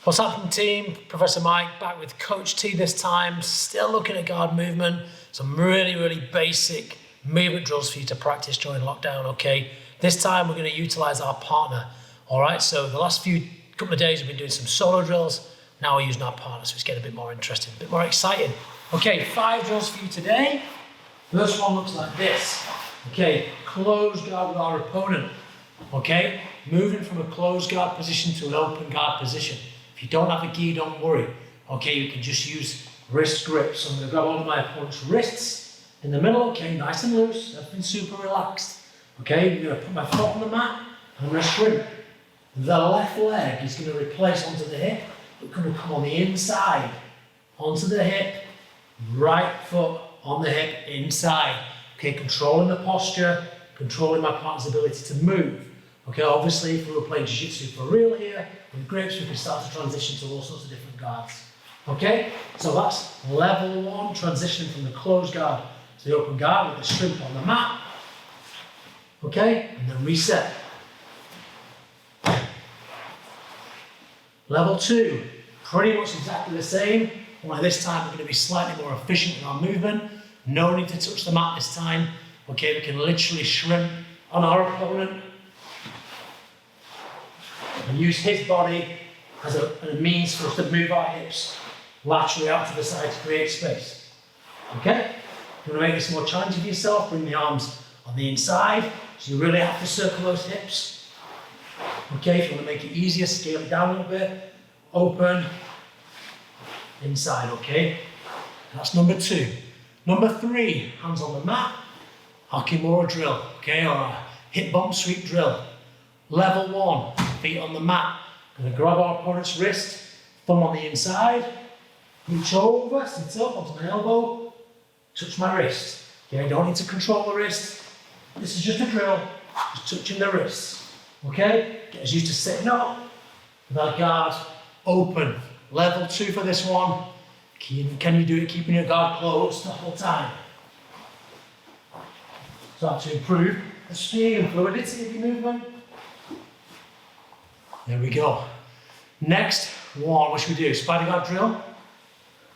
What's happening, team? Professor Mike back with Coach T this time, still looking at guard movement. Some really basic movement drills for you to practice during lockdown, okay? This time we're going to utilize our partner, all right? So the last couple of days we've been doing some solo drills. Now we're using our partner, so it's getting a bit more interesting, a bit more exciting. Okay, 5 drills for you today. First one looks like this. Okay, closed guard with our opponent, okay? Moving from a closed guard position to an open guard position. If you don't have a gi, don't worry. Okay, you can just use wrist grip. So I'm going to grab hold of my opponent's wrists in the middle, okay, nice and loose, everything super relaxed. Okay, I'm going to put my foot on the mat and I'm going to shrimp. The left leg is going to replace onto the hip. It's going to come on the inside, onto the hip, right foot on the hip, inside. Okay, controlling the posture, controlling my partner's ability to move. Okay, obviously if we were playing jiu-jitsu for real here, with grips, we can start to transition to all sorts of different guards. Okay, so that's level 1, transitioning from the closed guard to the open guard with the shrimp on the mat. Okay, and then reset. Level 2, pretty much exactly the same, only this time we're going to be slightly more efficient in our movement. No need to touch the mat this time. Okay, we can literally shrimp on our opponent and use his body as a means for us to move our hips laterally out to the side to create space. Okay? If you want to make this more challenging for yourself, bring the arms on the inside, so you really have to circle those hips. Okay, if you want to make it easier, scale it down a little bit. Open, inside, okay? That's number 2. Number 3, hands on the mat, our Kimura drill, okay, or a hip bump sweep drill. Level 1, feet on the mat. I'm going to grab our opponent's wrist, thumb on the inside, reach over, sit up onto my elbow, touch my wrist. Okay, I don't need to control the wrist. This is just a drill, just touching the wrist. Okay, get us used to sitting up with our guard open. Level 2 for this one. Can you do it keeping your guard closed the whole time? Start to improve the speed and fluidity of your movement. There we go. Next one, what should we do? Spider guard drill.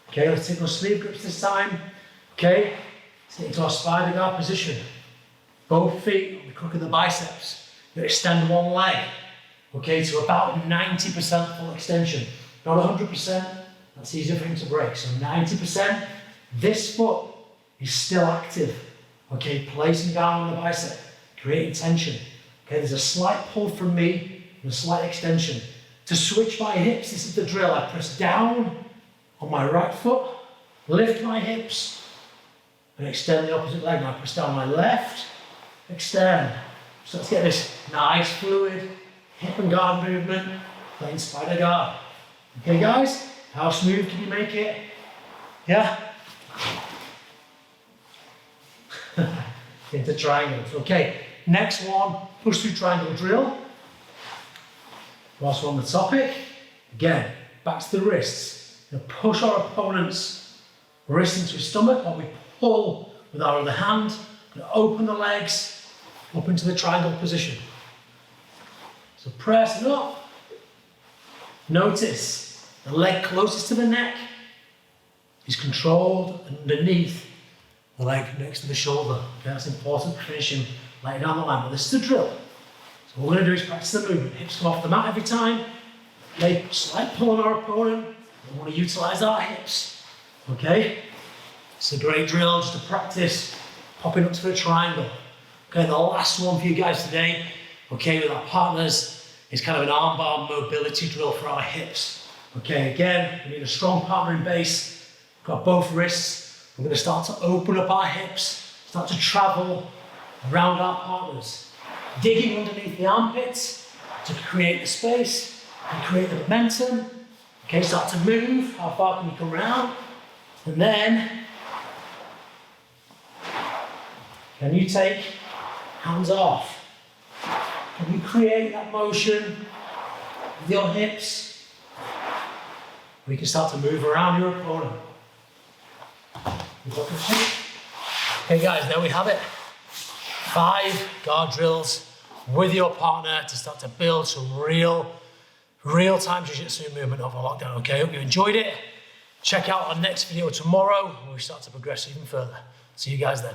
Okay, let's take those sleeve grips this time. Okay, let's get into our spider guard position. Both feet on the crook of the biceps. You extend one leg, okay, to about 90% full extension. Not 100%, that's easier for him to break. So 90%, this foot is still active. Okay, placing down on the bicep, creating tension. Okay, there's a slight pull from me, and a slight extension. To switch my hips, this is the drill. I press down on my right foot, lift my hips, and extend the opposite leg. Now I press down on my left, extend. So let's get this nice fluid hip and guard movement, playing spider guard. Okay guys, how smooth can you make it? Yeah? Into triangles. Okay, next one, push through triangle drill. Whilst we're on the topic, again, back to the wrists. We're going to push our opponent's wrist into his stomach while we pull with our other hand. We're going to open the legs up into the triangle position. So press it up. Notice the leg closest to the neck is controlled underneath the leg next to the shoulder. Okay, that's important. Finish him laying down the line. But this is the drill. So what we're going to do is practice the movement. Hips come off the mat every time. Okay, slight pull on our opponent. We want to utilize our hips. Okay, it's a great drill just to practice popping up to the triangle. Okay, the last one for you guys today, okay, with our partners, is kind of an armbar mobility drill for our hips. Okay, again, we need a strong partner in base. We've got both wrists. We're going to start to open up our hips, start to travel around our partners. Digging underneath the armpits to create the space and create the momentum. Okay, start to move. How far can you come around? And then, can you take hands off? Can you create that motion with your hips? We can start to move around your opponent. Okay guys, there we have it. 5 guard drills with your partner to start to build some real real-time jiu-jitsu movement over lockdown, okay? Hope you enjoyed it. Check out our next video tomorrow when we start to progress even further. See you guys then.